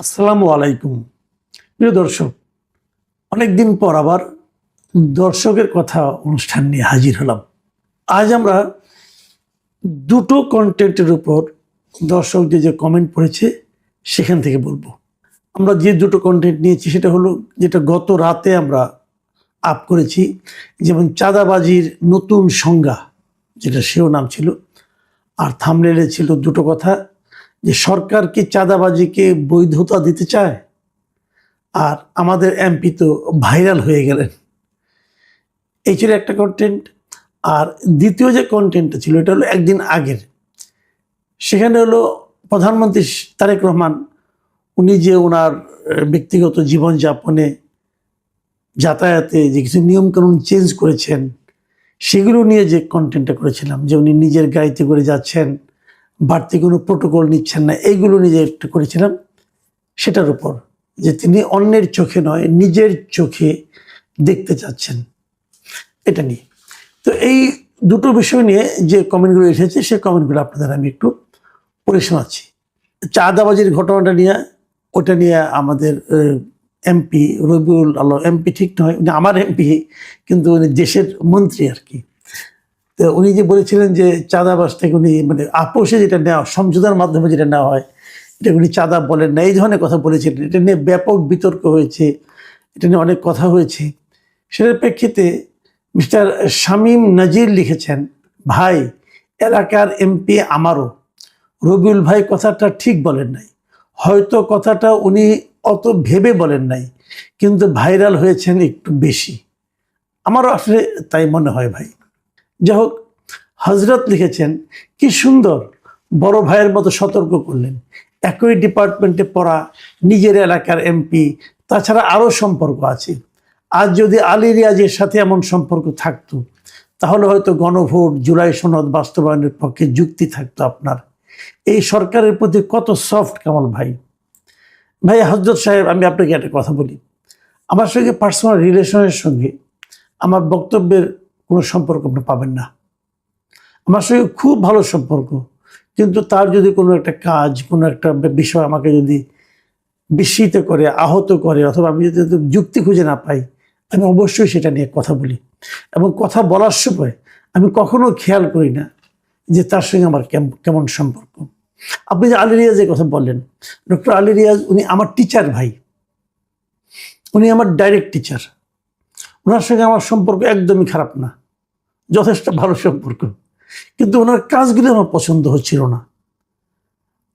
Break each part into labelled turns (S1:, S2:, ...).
S1: আসসালামু আলাইকুম। প্রিয় দর্শক, অনেকদিন পর আবার দর্শকের কথা অনুষ্ঠান নিয়ে হাজির হলাম। আজ আমরা দুটো কন্টেন্টের উপর দর্শক যে কমেন্ট পড়েছে সেখান থেকে বলবো। আমরা যে দুটো কন্টেন্ট নিয়েছি সেটা হলো যেটা গত রাতে আমরা আপ করেছি, যেমন চাঁদাবাজির নতুন সংজ্ঞা, যেটা সেও নাম ছিল, আর থাম্বনেলে ছিল দুটো কথা, যে সরকার কি চাঁদাবাজিকে বৈধতা দিতে চায়, আর আমাদের এমপি তো ভাইরাল হয়ে গেলেন। এই ছিল একটা কন্টেন্ট। আর দ্বিতীয় যে কন্টেন্টটা ছিল এটা হলো একদিন আগের। সেখানে হলো প্রধানমন্ত্রী তারেক রহমান, উনি যে ওনার ব্যক্তিগত জীবনযাপনে যাতায়াতে যে কিছু নিয়মকানুন চেঞ্জ করেছেন সেগুলো নিয়ে যে কন্টেন্টটা করেছিলাম, যে উনি নিজের গাড়িতে করে যাচ্ছেন, বাড়তি কোনো প্রোটোকল নিচ্ছেন না, এইগুলো নিজে একটু করেছিলাম। সেটার উপর যে তিনি অন্যের চোখে নয় নিজের চোখে দেখতে চাচ্ছেন, এটা নিয়ে। তো এই দুটো বিষয় নিয়ে যে কমেন্টগুলো এসেছে সেই কমেন্টগুলো আপনাদের আমি একটু পড়ে শোনাচ্ছি। চাঁদাবাজির ঘটনাটা নিয়ে, ওটা নিয়ে আমাদের এমপি রবিউল আলম, এমপি ঠিক নয়, উনি আমার এমপি কিন্তু উনি দেশের মন্ত্রী আর কি। তো উনি যে বলেছিলেন যে চাঁদাবাজ থেকে উনি মানে আপোষে যেটা নেওয়া, সমঝোতার মাধ্যমে যেটা নেওয়া হয়, এটা উনি চাঁদা বলেন না, এই ধরনের কথা বলেছিলেন। এটা নিয়ে ব্যাপক বিতর্ক হয়েছে, এটা নিয়ে অনেক কথা হয়েছে। সেটার প্রেক্ষিতে মিস্টার শামীম নাজির লিখেছেন, ভাই এলাকার এমপি আমারও, রবিউল ভাই কথাটা ঠিক বলেন নাই, হয়তো কথাটা উনি অত ভেবে বলেন নাই, কিন্তু ভাইরাল হয়েছেন একটু বেশি, আমারও আসলে তাই মনে হয় ভাই। যাই হোক, হজরত লিখেছেন, কি সুন্দর বড় ভাইয়ের মতো সতর্ক করলেন, একই ডিপার্টমেন্টে পড়া, নিজের এলাকার এমপি, তাছাড়া আরও সম্পর্ক আছে। আজ যদি আলী রিয়াজের সাথে এমন সম্পর্ক থাকতো তাহলে হয়তো গণভোট, জুলাই সনদ বাস্তবায়নের পক্ষে যুক্তি থাকতো আপনার। এই সরকারের প্রতি কত সফট কামাল ভাই। ভাই হজরত সাহেব, আমি আপনাকে একটা কথা বলি, আমার সঙ্গে পার্সোনাল রিলেশনের সঙ্গে আমার বক্তব্যের কোনো সম্পর্ক আপনি পাবেন না। আমার সঙ্গে খুব ভালো সম্পর্ক, কিন্তু তার যদি কোনো একটা কাজ, কোনো একটা বিষয় আমাকে যদি বিস্মিত করে, আহত করে, অথবা আমি যদি যুক্তি খুঁজে না পাই, আমি অবশ্যই সেটা নিয়ে কথা বলি। এবং কথা বলার সময় আমি কখনো খেয়াল করি না যে তার সঙ্গে আমার কেমন সম্পর্ক। আপনি যে আলী রিয়াজের কথা বললেন, ডক্টর আলী রিয়াজ উনি আমার টিচার ভাই, উনি আমার ডাইরেক্ট টিচার। ওনার সঙ্গে আমার সম্পর্ক একদমই খারাপ না, যথেষ্ট ভালো সম্পর্ক, কিন্তু ওনার কাজগুলো আমার পছন্দ হচ্ছিল না।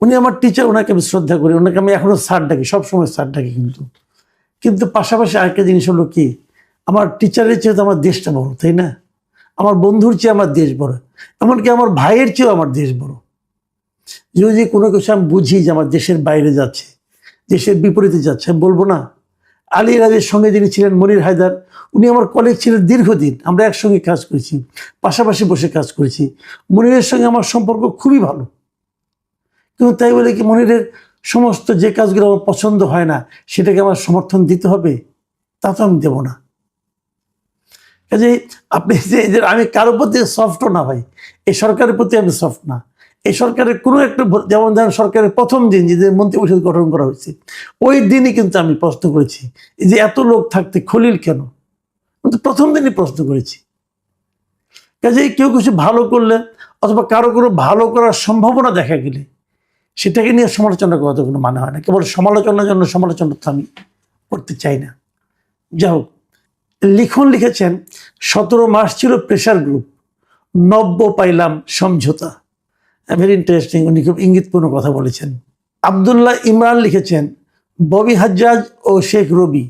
S1: উনি আমার টিচার, ওনাকে আমি শ্রদ্ধা করি, ওনাকে আমি এখনো স্যার ডাকি, সবসময় স্যার ডাকি, কিন্তু পাশাপাশি আরেকটা জিনিস হলো কি, আমার টিচারের চেয়ে তো আমার দেশটা বড়, তাই না? আমার বন্ধুর চেয়ে আমার দেশ বড়, এমনকি আমার ভাইয়ের চেয়েও আমার দেশ বড়। যদি কোনো কিছু আমি বুঝি যে আমার দেশের বাইরে যাচ্ছে, দেশের বিপরীতে যাচ্ছে, আমি বলবো না? আলী রাজের সঙ্গে যিনি ছিলেন মনির হায়দার, উনি আমার কলিগ ছিলেন দীর্ঘদিন, আমরা একসঙ্গে কাজ করেছি, পাশাপাশি বসে কাজ করেছি। মনিরের সঙ্গে আমার সম্পর্ক খুবই ভালো, কিন্তু তাই বলে কি মনিরের সমস্ত যে কাজগুলো আমার পছন্দ হয় না সেটাকে আমার সমর্থন দিতে হবে? তা তো আমি দেবো না। কাজেই আপনি যে আমি কারোর প্রতি সফটও না ভাই, এই সরকারের প্রতি আমি সফট না। এই সরকারের কোনো একটা, যেমন ধরেন সরকারের প্রথম দিন যে মন্ত্রিপরিষদ গঠন করা হয়েছে, ওই দিনই কিন্তু আমি প্রশ্ন করেছি যে এত লোক থাকতে খলিল কেন, কিন্তু প্রথম দিনই প্রশ্ন করেছি। কাজেই কেউ কিছু ভালো করলে অথবা কারো কোনো ভালো করার সম্ভাবনা দেখা গেলে সেটাকে নিয়ে সমালোচনা করা তো কোনো মানে হয় না। কেবল সমালোচনার জন্য সমালোচনা তো আমি করতে চাই না। যাই হোক, লিখন লিখেছেন, 17 মাস ছিল প্রেশার গ্রুপ, নব্য পাইলাম সমঝোতা। ভেরি ইন্টারেস্টিং, উনি খুব ইঙ্গিতপূর্ণ কথা বলেছেন। আবদুল্লাহ ইমরান লিখেছেন, ববি হাজ্জাজ ও শেখ রবি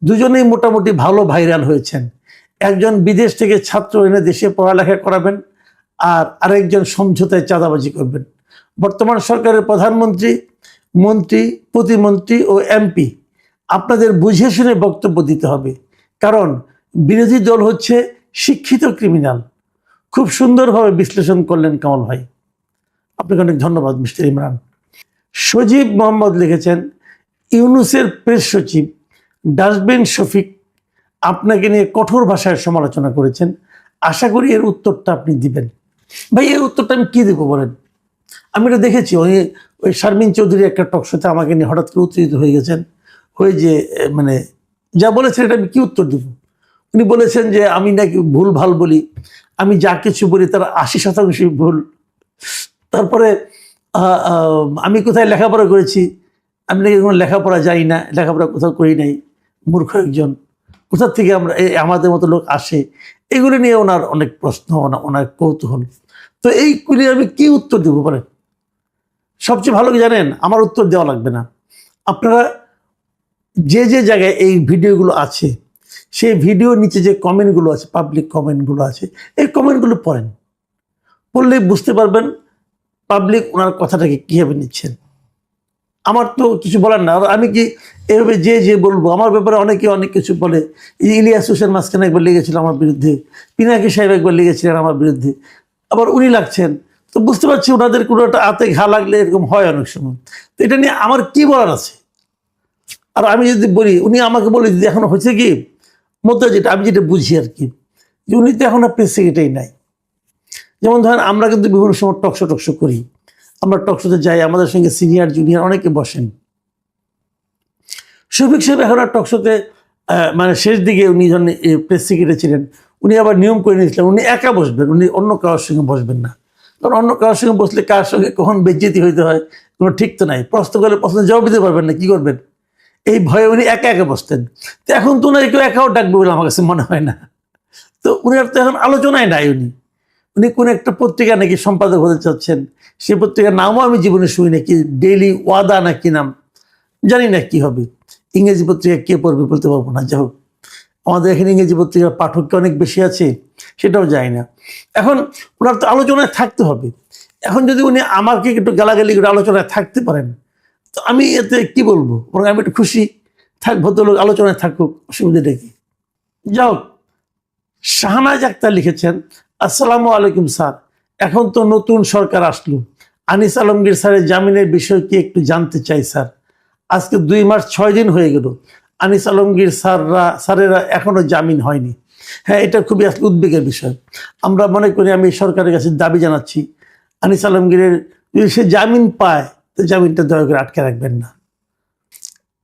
S1: দুজনেই মোটামুটি ভালো ভাইরাল হয়েছেন। একজন বিদেশ থেকে ছাত্র এনে দেশে পড়ালেখা করাবেন, আর আরেকজন সমঝোতায় চাঁদাবাজি করবেন। বর্তমান সরকারের প্রধানমন্ত্রী, মন্ত্রী, প্রতিমন্ত্রী ও এমপি, আপনাদের বুঝে শুনে বক্তব্য দিতে হবে, কারণ বিরোধী দল হচ্ছে শিক্ষিত ক্রিমিনাল। খুব সুন্দরভাবে বিশ্লেষণ করলেন কামাল ভাই, আপনাকে অনেক ধন্যবাদ মিস্টার ইমরান। সজীব মোহাম্মদ লিখেছেন, ইউনুসের প্রেস সচিব ডাস্টবিন শফিক আপনাকে নিয়ে কঠোর ভাষায় সমালোচনা করেছেন, আশা করি এর উত্তরটা আপনি দিবেন। ভাই এর উত্তরটা আমি কি দেবো বলেন? আমি এটা দেখেছি, ওই শারমিন চৌধুরী একটা টকশোতে আমাকে নিয়ে হঠাৎ করে উত্তেজিত হয়ে গেছেন, হয়ে যে মানে যা বলেছেন এটা আমি কি উত্তর দেব। উনি বলেছেন যে আমি নাকি ভুল ভাল বলি, আমি যা কিছু বলি তার 80% ভুল। তারপরে আমি কোথায় লেখাপড়া করেছি, আমি নাকি কোনো লেখাপড়া যাই না, লেখাপড়া কোথাও করি নাই, মূর্খ একজন, কোথা থেকে আমরা আমাদের মতো লোক আসে, এগুলি নিয়ে ওনার অনেক প্রশ্ন, ওনার কৌতূহল। তো এইগুলি আমি কি উত্তর দেবো বলেন? সবচেয়ে ভালো কি জানেন, আমার উত্তর দেওয়া লাগবে না, আপনারা যে যে জায়গায় এই ভিডিওগুলো আছে সেই ভিডিওর নিচে যে কমেন্টগুলো আছে, পাবলিক কমেন্টগুলো আছে, এই কমেন্টগুলো পড়েন, পড়লেই বুঝতে পারবেন পাবলিক ওনার কথাটাকে কীভাবে নিচ্ছেন। আমার তো কিছু বলার না, আর আমি কি এভাবে যে যে বলবো, আমার ব্যাপারে অনেকে অনেক কিছু বলে। ইলিয়াস হোসেন মাঝখানে একবার লেগেছিল আমার বিরুদ্ধে, পিনাকি সাহেব একবার লেগেছিলেন আমার বিরুদ্ধে, আবার উনি লাগছেন। তো বুঝতে পারছি ওনাদের কোনো একটা হাতে ঘা লাগলে এরকম হয় অনেক সময়। তো এটা নিয়ে আমার কি বলার আছে? আর আমি যদি বলি, উনি আমাকে বলে দিদি এখন হচ্ছে কি মধ্যে, যেটা আমি যেটা বুঝি আর কি, যে উনি তো এখন আর প্রেস সেক্রেটারি নাই। যেমন ধরেন আমরা কিন্তু বিভিন্ন সময় টকশো করি, আমরা টকশোতে যাই, আমাদের সঙ্গে সিনিয়র জুনিয়র অনেকে বসেন। শফিক সাহেব এখন আর টকশোতে মানে শেষ দিকে উনি যখন প্রেস সেক্রেটারি ছিলেন, উনি আবার নিয়ম করে নিয়েছিলেন উনি একা বসবেন, উনি অন্য কারোর সঙ্গে বসবেন না। কারণ অন্য কারোর সঙ্গে বসলে কার সঙ্গে কখন বেজ্জতি হইতে হয় কোনো ঠিক তো নাই, প্রশ্ন করলে প্রশ্ন জবাব দিতে পারবেন না, কি করবেন, এই ভয়ে উনি একা একা বসতেন। তো এখন তো উনি কেউ একাও ডাকবে বলে আমার কাছে মনে হয় না। তো উনি আর তো এখন আলোচনায় নাই। উনি কোন একটা পত্রিকা নাকি সম্পাদক হতে চাচ্ছেন, সেই পত্রিকার নামও আমি জীবনে শুনি নাকি, ডেইলি ওয়াদা নাকি নাম, জানি না কি হবে। ইংরেজি পত্রিকা কে পড়বে বলতে পারবো না। যাই হোক, আমাদের এখানে ইংরেজি পত্রিকার পাঠক অনেক বেশি আছে, সেটাও জানি না। এখন ওনার তো আলোচনায় থাকতে হবে। এখন যদি উনি আমাকে একটু গালাগালি করে আলোচনায় থাকতে পারেন, তো আমি এতে কি বলবো, বরং আমি একটু খুশি থাক, ভদ্রলোক আলোচনায় থাকুক, অসুবিধাটা কি। যাও, শাহনাজ আক্তার লিখেছেন, আসসালামু আলাইকুম স্যার, এখন তো নতুন সরকার আসলো, আনিস আলমগীর স্যারের জামিনের বিষয় কি একটু জানতে চাই স্যার। আজকে 2 মাস 6 দিন হয়ে গেল, আনিস আলমগীর স্যারেরা এখনো জামিন হয়নি। হ্যাঁ, এটা খুবই আসলে উদ্বেগের বিষয়। আমরা মনে করি, আমি সরকারের কাছে দাবি জানাচ্ছি, আনিস আলমগীরের যদি সে জামিন পায় তো জামিনটা দয়া করে আটকে রাখবেন না।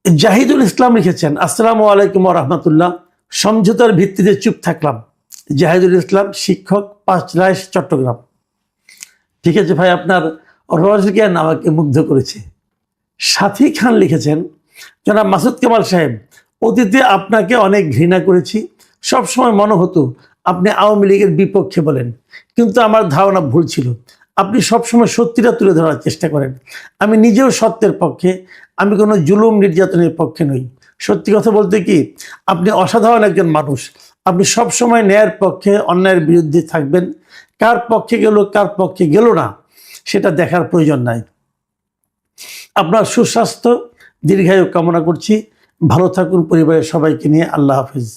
S1: জাহিদুল ইসলাম লিখেছেন, আসসালামু আলাইকুম ওয়া রাহমাতুল্লাহ, সমঝোতার ভিত্তিতে চুপ থাকলাম। জাহিদুল ইসলাম, শিক্ষক, 5 রাইস, চট্টগ্রাম। ঠিক আছে ভাই, আপনার রসজ্ঞান আমাকে মুগ্ধ করেছে। সাথী খান লিখেছেন, জনাব মাসুদ কামাল সাহেব, অতীতে আপনাকে অনেক ঘৃণা করেছি, সবসময় মনে হতো আপনি আওয়ামী লীগের বিপক্ষে বলেন, কিন্তু আমার ধারণা ভুল ছিল। আপনি সবসময় সত্যিটা তুলে ধরার চেষ্টা করেন। আমি নিজেও সত্যের পক্ষে, আমি কোনো জুলুম নির্যাতনের পক্ষে নই। সত্যি কথা বলতে কি, আপনি অসাধারণ একজন মানুষ। আপনি সবসময় ন্যায়ের পক্ষে, অন্যায়ের বিরুদ্ধে থাকবেন। কার পক্ষে গেল কার পক্ষে গেল না সেটা দেখার প্রয়োজন নাই। আপনার সুস্বাস্থ্য দীর্ঘায়ু কামনা করছি, ভালো থাকুন পরিবারের সবাইকে নিয়ে, আল্লাহ হাফিজ।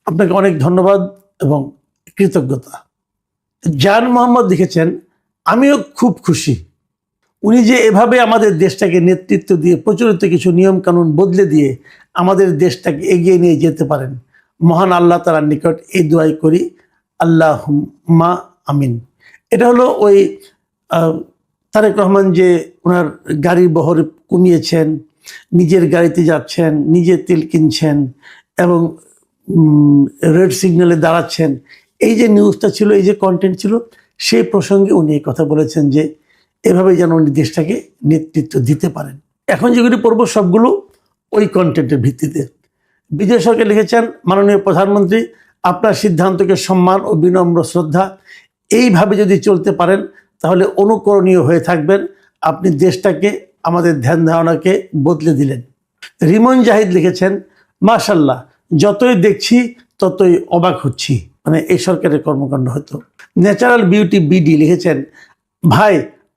S1: আপনাকে অনেক ধন্যবাদ এবং কৃতজ্ঞতা। জান মোহাম্মদ লিখেছেন, আমিও খুব খুশি উনি যে এভাবে আমাদের দেশটাকে নেতৃত্ব দিয়ে প্রচলিত কিছু নিয়ম কানুন বদলে দিয়ে আমাদের দেশটাকে এগিয়ে নিয়ে যেতে পারেন। মহান আল্লাহ তাআলার নিকট এই দোয়াই করি, আল্লাহুম্মা আমিন। এটা হলো ওই তারেক রহমান যে ওনার গাড়ির বহর কমিয়েছেন, নিজের গাড়িতে যাচ্ছেন, নিজে তেল কিনছেন এবং রেড সিগন্যালে দাঁড়াচ্ছেন, এই যে নিউজটা ছিল, এই যে কন্টেন্ট ছিল, সেই প্রসঙ্গে উনি এই কথা বলেছেন যে এভাবে যেন উনি দেশটাকে নেতৃত্ব দিতে পারেন। এখন যেগুলি পড়ব সবগুলো ওই কন্টেন্টের ভিত্তিতে। বিজয় সরকার লিখেছেন, মাননীয় প্রধানমন্ত্রী, আপনার সিদ্ধান্তকে সম্মান ও বিনম্র শ্রদ্ধা। এইভাবে যদি চলতে পারেন তাহলে অনুকরণীয় হয়ে থাকবেন। আপনি দেশটাকে, আমাদের ধ্যান ধারণাকে বদলে দিলেন। রিমন জাহিদ লিখেছেন, মাশাল্লাহ, যতই দেখছি ততই অবাক হচ্ছি। মানে এই সরকারের কর্মকাণ্ড হতো। ন্যাচারাল বিউটি বিডি লিখেছেন, ভাই,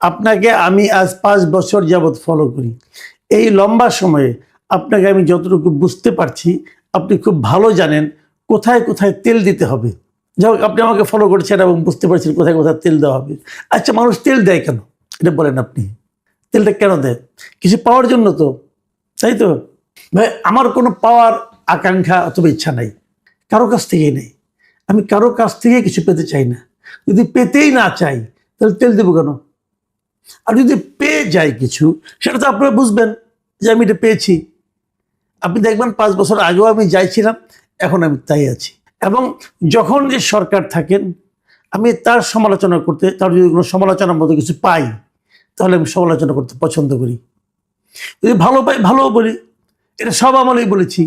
S1: আপনাকে আমি আজ 5 বছর যাবৎ ফলো করি। এই লম্বা সময়ে আপনাকে আমি যতটুকু বুঝতে পারছি, আপনি খুব ভালো জানেন কোথায় কোথায় তেল দিতে হবে। যাই হোক, আপনি আমাকে ফলো করছেন এবং বুঝতে পারছেন কোথায় কোথায় তেল দেওয়া হবে। আচ্ছা, মানুষ তেল দেয় কেন এটা বলেন আপনি? তেলটা কেন দেয়? কিছু পাওয়ার জন্য তো, তাই তো? ভাই, আমার কোনো পাওয়ার আকাঙ্ক্ষা অথবা ইচ্ছা নাই, কারো কাছ থেকেই নেই। আমি কারো কাছ থেকে কিছু পেতে চাই না। যদি পেতেই না চাই তাহলে তেল দেবো কেন? আর যদি পেয়ে যায় কিছু, সেটা তো আপনারা বুঝবেন যে আমি এটা পেয়েছি। আপনি দেখবেন 5 বছর আগেও আমি যাই ছিলাম, এখন আমি তাই আছি। এবং যখন যে সরকার থাকেন, আমি তার সমালোচনা করতে, তার যদি কোনো সমালোচনার মতো কিছু পাই, তাহলে আমি সমালোচনা করতে পছন্দ করি। যদি ভালো পাই, ভালোও বলি, এটা সব আমলেই বলেছি।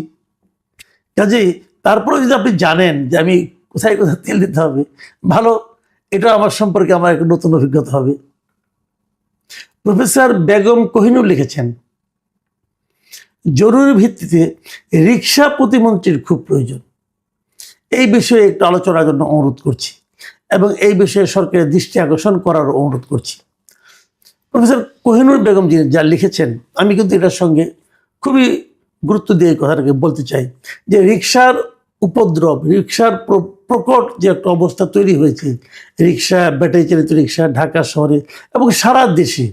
S1: কাজেই তারপরে যদি আপনি জানেন যে আমি কোথায় কোথায় তেল দিতে হবে, ভালো, এটা আমার সম্পর্কে আমার একটা নতুন অভিজ্ঞতা হবে। প্রফেসর বেগম কোহিনুর লিখেছেন, জরুরি ভিত্তিতে রিক্সা প্রতিমন্ত্রীর খুব প্রয়োজন। এই বিষয়ে একটু আলোচনার জন্য অনুরোধ করছি এবং এই বিষয়ে সরকারের দৃষ্টি আকর্ষণ করার অনুরোধ করছি। প্রফেসর কোহিনুর বেগম যিনি যা লিখেছেন, আমি কিন্তু এটার সঙ্গে খুবই গুরুত্ব দিয়ে এই কথাটাকে বলতে চাই যে রিক্সার উপদ্রব, রিক্সার প্রকট যে একটা অবস্থা তৈরি হয়েছে, রিক্সা, ব্যাটারি চালিত রিক্সা ঢাকা শহরে এবং সারা দেশে।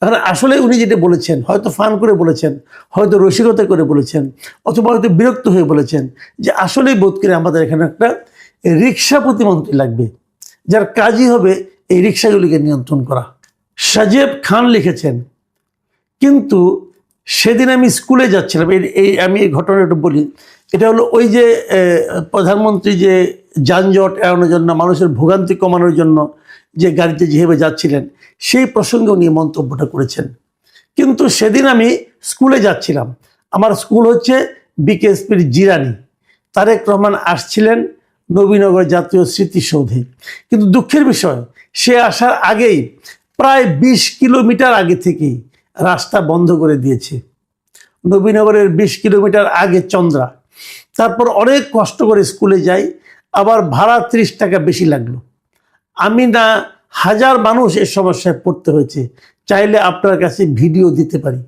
S1: এখন আসলে উনি যেটা বলেছেন, হয়তো ফান করে বলেছেন, হয়তো রসিকতা করে বলেছেন, অথবা হয়তো বিরক্ত হয়ে বলেছেন যে আসলেই বোধ করে আমাদের এখানে একটা রিক্সা প্রতিমন্ত্রী লাগবে, যার কাজই হবে এই রিক্সাগুলিকে নিয়ন্ত্রণ করা। সাজেব খান লিখেছেন, কিন্তু সেদিন আমি স্কুলে যাচ্ছিলাম, আমি এই ঘটনাটা বলি। এটা হলো ওই যে প্রধানমন্ত্রী যে যানজট এড়ানোর জন্য, মানুষের ভোগান্তি কমানোর জন্য যে গাড়িতে যেভাবে যাচ্ছিলেন, সেই প্রসঙ্গে উনি মন্তব্যটা করেছেন। কিন্তু সেদিন আমি স্কুলে যাচ্ছিলাম, আমার স্কুল হচ্ছে বিকেএসপির জিরানি। তারেক রহমান আসছিলেন নবীনগর জাতীয় স্মৃতিসৌধে, কিন্তু দুঃখের বিষয়, সে আসার আগেই প্রায় 20 কিলোমিটার আগে থেকেই রাস্তা বন্ধ করে দিয়েছে। নবীনগরের 20 কিলোমিটার আগে চন্দ্রা। তারপর অনেক কষ্ট করে স্কুলে যাই, আবার ভাড়া 30 টাকা বেশি লাগলো। আমি না হাজার মানুষ এই সমস্যায় পড়তে হয়েছে, চাইলে আপনার কাছে ভিডিও দিতে পারি।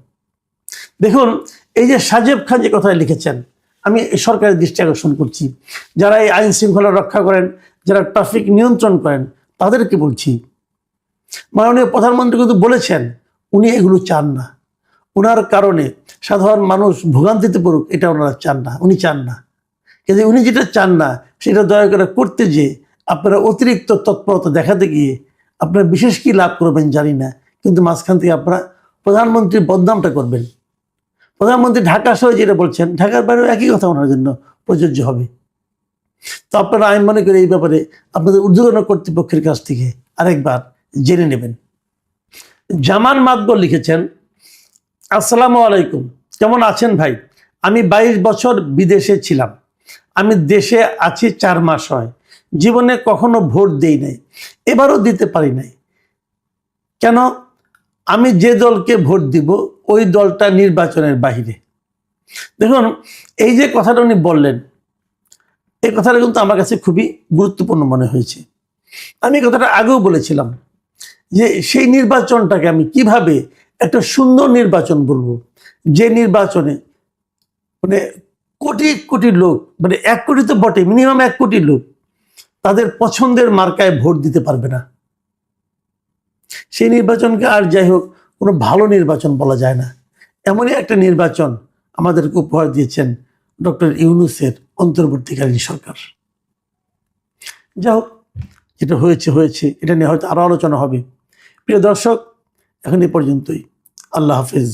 S1: দেখুন, এই যে সাজেব খান যে কথা লিখেছেন, আমি সরকারের দৃষ্টি আকর্ষণ করছি, যারা এই আইন শৃঙ্খলা রক্ষা করেন, যারা ট্রাফিক নিয়ন্ত্রণ করেন, তাদেরকে বলছি। মাননীয় প্রধানমন্ত্রী কিন্তু বলেছেন উনি এগুলো চান না, ওনার কারণে সাধারণ মানুষ ভোগান্তিতে পড়ুক, এটা ওনারা চান না, উনি চান না। কিন্তু উনি যেটা চান না সেটা দয়া করে করতে যে আপনারা অতিরিক্ত তৎপরতা দেখাতে গিয়ে আপনারা বিশেষ কি লাভ করবেন জানি না, কিন্তু মাঝখান থেকে আপনারা প্রধানমন্ত্রীর বদনামটা করবেন। প্রধানমন্ত্রী ঢাকা শহরে যেটা বলছেন, ঢাকার বাইরেও একই কথা ওনার জন্য প্রযোজ্য হবে। তো আপনারা, আমি মনে করি এই ব্যাপারে আপনাদের ঊর্ধ্বতন কর্তৃপক্ষের কাছ থেকে আরেকবার জেনে নেবেন। জামান মাতবর লিখেছেন, আসসালামু আলাইকুম, কেমন আছেন ভাই? আমি 22 বছর বিদেশে ছিলাম, আমি দেশে আছি 4 মাস হয়। জীবনে কখনো ভোট দেই নাই, এবারও দিতে পারি নাই। কেন? আমি যে দলকে ভোট দিব ওই দলটা নির্বাচনের বাহিরে। দেখুন, এই যে কথাটা উনি বললেন, এই কথাটা কিন্তু আমার কাছে খুবই গুরুত্বপূর্ণ মনে হয়েছে। আমি কথাটা আগেও বলেছিলাম যে সেই নির্বাচনটাকে আমি কিভাবে একটা সুন্দর নির্বাচন বলবো, যে নির্বাচনে মানে কোটি কোটি লোক, মানে 1 কোটি তো বটে, মিনিমাম 1 কোটি লোক তাদের পছন্দের মার্কায় ভোট দিতে পারবে না। সেই নির্বাচনকে আর যাই হোক কোনো ভালো নির্বাচন বলা যায় না। এমনই একটা নির্বাচন আমাদেরকে উপহার দিয়েছেন ডক্টর ইউনূসের অন্তর্বর্তীকালীন সরকার। যাই হোক, যেটা হয়েছে হয়েছে, এটা নিয়ে হয়তো আরো আলোচনা হবে। প্রিয় দর্শক, এখন এই পর্যন্তই। আল্লাহ হাফেজ।